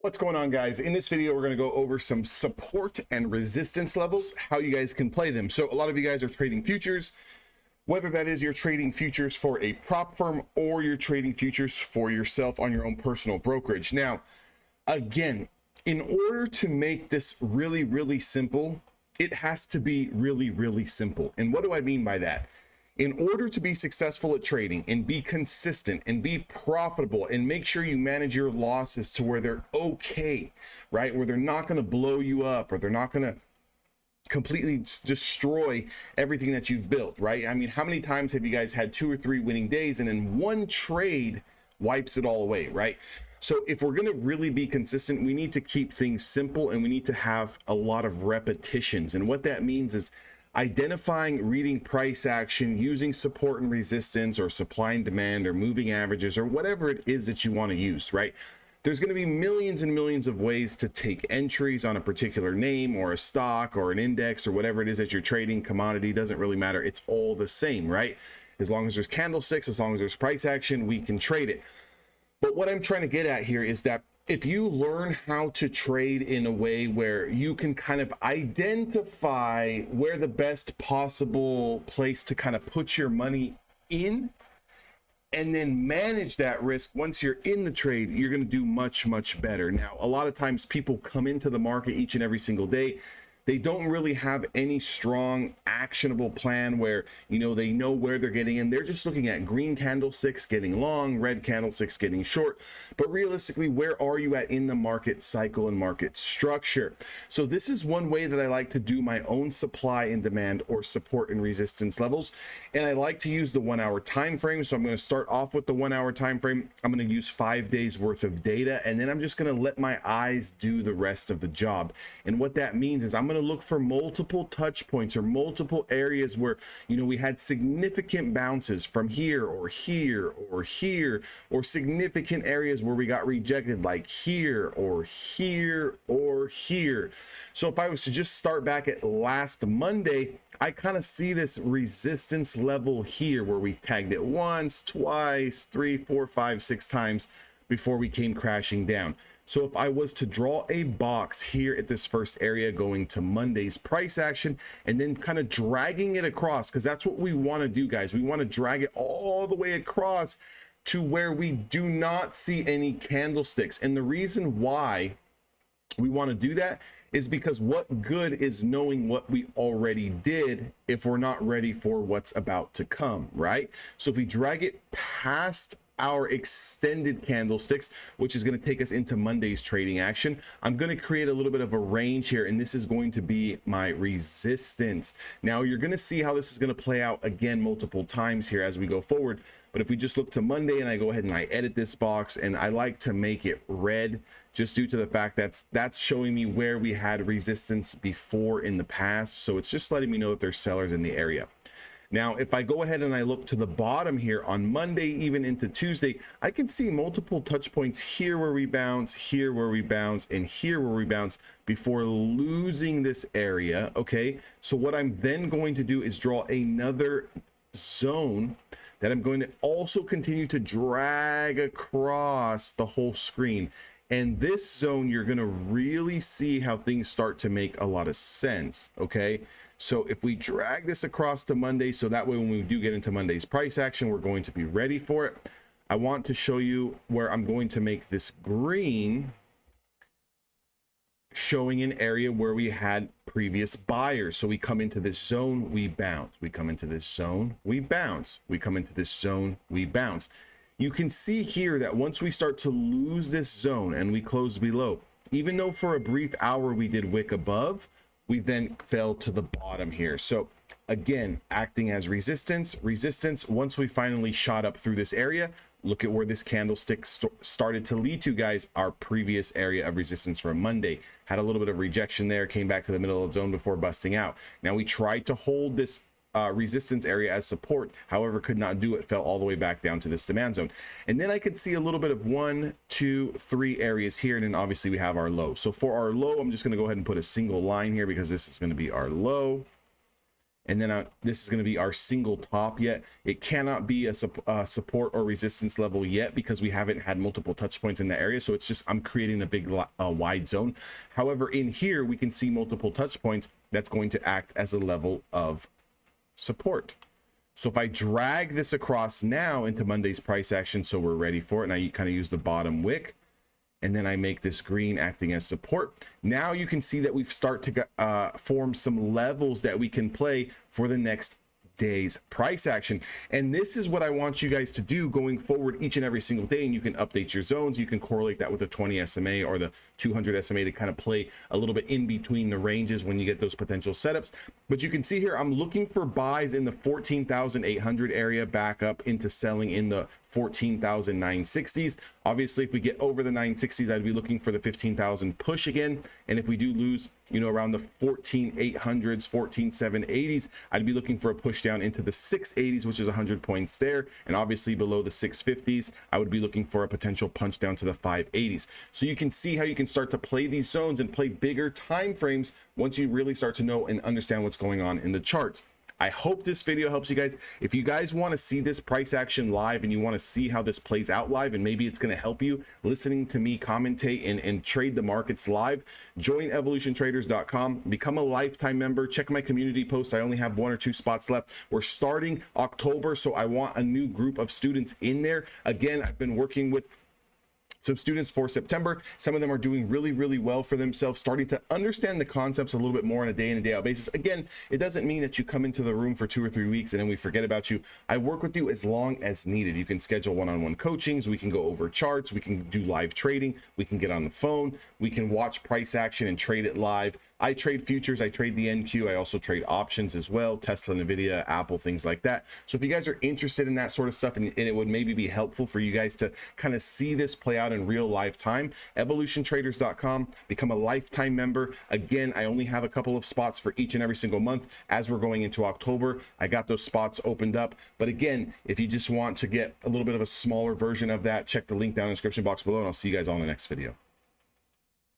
What's going on, guys? In this video, we're going to go over some support and resistance levels, how you guys can play them. So a lot of you guys are trading futures, whether that is you're trading futures for a prop firm or you're trading futures for yourself on your own personal brokerage. Now, again, in order to make this really simple, it has to be really simple. And what do I mean by that? In order to be successful at trading and be consistent and be profitable and make sure you manage your losses to where they're okay, right? Where they're not going to blow you up or they're not going to completely destroy everything that you've built, right? I mean, how many times have you guys had 2 or 3 winning days and then one trade wipes it all away, right? So if we're going to really be consistent, we need to keep things simple and we need to have a lot of repetitions. And what that means is identifying, reading price action, using support and resistance or supply and demand or moving averages or whatever it is that you want to use, right? There's going to be millions and millions of ways to take entries on a particular name or a stock or an index or whatever it is that you're trading. Commodity doesn't really matter. It's all the same, right? As long as there's candlesticks, as long as there's price action, we can trade it. But what I'm trying to get at here is that if you learn how to trade in a way where you can kind of identify where the best possible place to kind of put your money in and then manage that risk once you're in the trade, you're going to do much better. Now, a lot of times people come into the market each and every single day. They don't really have any strong actionable plan where, you know, they know where they're getting in. They're just looking at green candlesticks getting long, red candlesticks getting short. But realistically, where are you at in the market cycle and market structure? So this is one way that I like to do my own supply and demand or support and resistance levels. And I like to use the 1 hour time frame. So I'm going to start off with the 1 hour time frame. I'm going to use 5 days worth of data, and then I'm just going to let my eyes do the rest of the job. And what that means is I'm going to look for multiple touch points or multiple areas where, you know, we had significant bounces from here or here or here, or significant areas where we got rejected like here or here or here. So if I was to just start back at last Monday, I kind of see this resistance level here where we tagged it once, twice, 3, 4, 5, 6 times before we came crashing down. So if I was to draw a box here at this first area going to Monday's price action and then kind of dragging it across, because that's what we want to do, guys. We want to drag it all the way across to where we do not see any candlesticks. And the reason why we want to do that is because what good is knowing what we already did if we're not ready for what's about to come, right? So if we drag it past our extended candlesticks, which is going to take us into Monday's trading action, I'm going to create a little bit of a range here, and this is going to be my resistance. Now you're going to see how this is going to play out again multiple times here as we go forward. But if we just look to Monday and I go ahead and I edit this box, and I like to make it red just due to the fact that's showing me where we had resistance before in the past. So it's just letting me know that there's sellers in the area. Now, if I go ahead and I look to the bottom here on Monday, even into Tuesday, I can see multiple touch points here where we bounce, here where we bounce, and here where we bounce before losing this area. Okay, so what I'm then going to do is draw another zone that I'm going to also continue to drag across the whole screen. And this zone, you're going to really see how things start to make a lot of sense. Okay, so if we drag this across to Monday, so that way when we do get into Monday's price action, we're going to be ready for it. I want to show you where I'm going to make this green showing an area where we had previous buyers. So we come into this zone, we bounce. We come into this zone, we bounce. We come into this zone, we bounce. You can see here that once we start to lose this zone and we close below, even though for a brief hour we did wick above, we then fell to the bottom here. So again, acting as resistance, once we finally shot up through this area, look at where this candlestick started to lead to, guys. Our previous area of resistance from Monday had a little bit of rejection there, came back to the middle of the zone before busting out. Now we tried to hold this resistance area as support, however could not do it, fell all the way back down to this demand zone. And then I could see a little bit of 1, 2, 3 areas here, and then obviously we have our low. So for our low, I'm just going to go ahead and put a single line here because this is going to be our low. and then this is going to be our single top yet. It cannot be a support or resistance level yet because we haven't had multiple touch points in the area. So it's just, I'm creating a big wide zone. However, in here we can see multiple touch points that's going to act as a level of support. So if I drag this across now into Monday's price action, so we're ready for it, and I kind of use the bottom wick, and then I make this green acting as support. Now you can see that we've started to form some levels that we can play for the next day's price action. And this is what I want you guys to do going forward each and every single day. And you can update your zones. You can correlate that with the 20 SMA or the 200 SMA to kind of play a little bit in between the ranges when you get those potential setups. But you can see here, I'm looking for buys in the 14,800 area back up into selling in the 14,960s. Obviously, if we get over the 960s, I'd be looking for the 15,000 push again. And if we do lose, you know, around the 14,800s, 14,780s, I'd be looking for a push down into the 680s, which is 100 points there. And obviously below the 650s, I would be looking for a potential punch down to the 580s. So you can see how you can start to play these zones and play bigger time frames once you really start to know and understand what's going on in the charts. I hope this video helps you guys. If you guys want to see this price action live and you want to see how this plays out live, and maybe it's going to help you listening to me commentate and trade the markets live, join evolutiontraders.com, become a lifetime member, check my community posts. I only have 1 or 2 spots left. We're starting October, so I want a new group of students in there. Again, I've been working with some students for September. Some of them are doing really, really well for themselves, starting to understand the concepts a little bit more on a day in and day out basis. Again, it doesn't mean that you come into the room for 2 or 3 weeks and then we forget about you. I work with you as long as needed. You can schedule one-on-one coachings. We can go over charts. We can do live trading. We can get on the phone. We can watch price action and trade it live. I trade futures, I trade the NQ, I also trade options as well, Tesla, Nvidia, Apple, things like that. So if you guys are interested in that sort of stuff, and it would maybe be helpful for you guys to kind of see this play out in real live time, evolutiontraders.com, become a lifetime member. Again, I only have a couple of spots for each and every single month. As we're going into October, I got those spots opened up. But again, if you just want to get a little bit of a smaller version of that, check the link down in the description box below, and I'll see you guys on the next video.